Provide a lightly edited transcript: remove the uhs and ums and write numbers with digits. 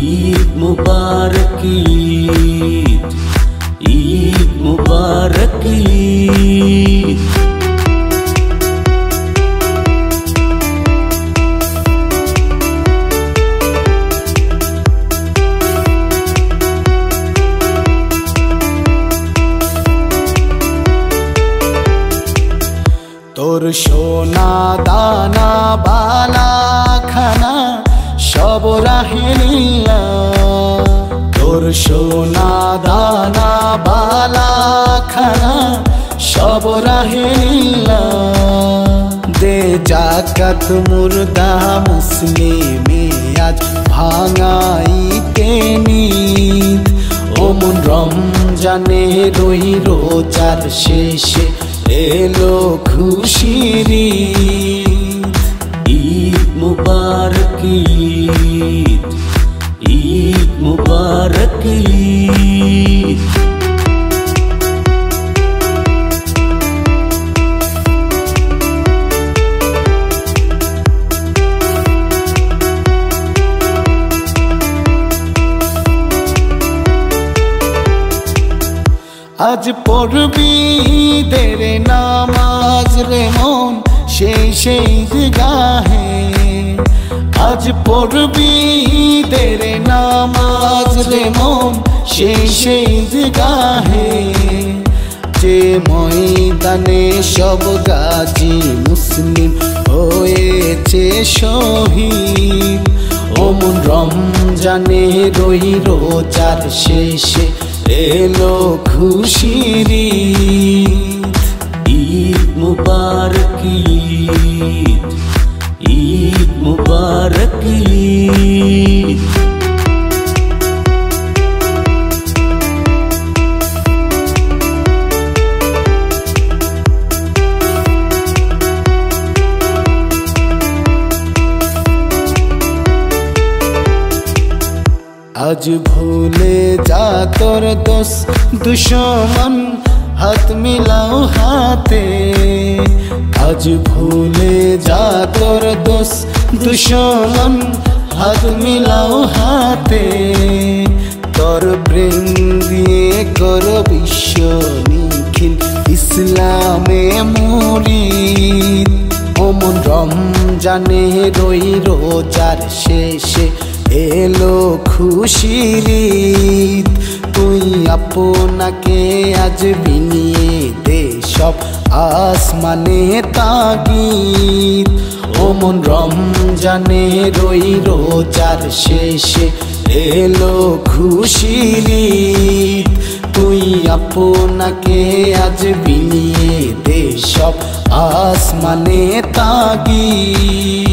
ঈদ মুবারক ঈদ, ঈদ মুবারক ঈদ। তোর সোনা দানা বালা খানা সব রাহে নিয়া, তোর সোনা দানা বালা খানা সব রাহে নিয়া। দে জাকাত মুর্দা মুসলিমে আজ ভাঙাইতে নিত। ও মন রমজানে রই রোজার শেষে এলো খুশির ঈদ। ঈদ মুবারক ঈদ, ঈদ মুবারক ঈদ। আজ পড়বি ঈদের নামাজ রে মন সেই ঈদগাহে। আজ পড়বি ঈদের নামাজ রে মন সেই ঈদগাহে। যে ময়দানে সব গাজী মুসলিম হয়েছে শহীদ। ও মন রমজানে রই রোজার শেষে এলো খুশির ঈদ। ঈদ মুবারক ঈদ, ঈদ মুবারক ঈদ। আজ ভুলে যা তোর দোষ দুশমন হাত মিলাও হাতে। আজ ভুলে যা তোর দোষ দুশমন হাত মিলাও হাতে। তোর প্রেম দিয়ে কর বিশ্ব নিখিল ইসলামে মুরিদ। ও মন রমজানে রই রোজার শেষে এলো খুশির ঈদ। তুই আপনাকে আজ বিনিয়ে দে সব আসমানে তাগিদ। ও মন রমজানে রই রোজার শেষে এলো খুশির ঈদ। তুই আপনাকে আজ বিনিয়ে দে সব আসমানে তাগিদ।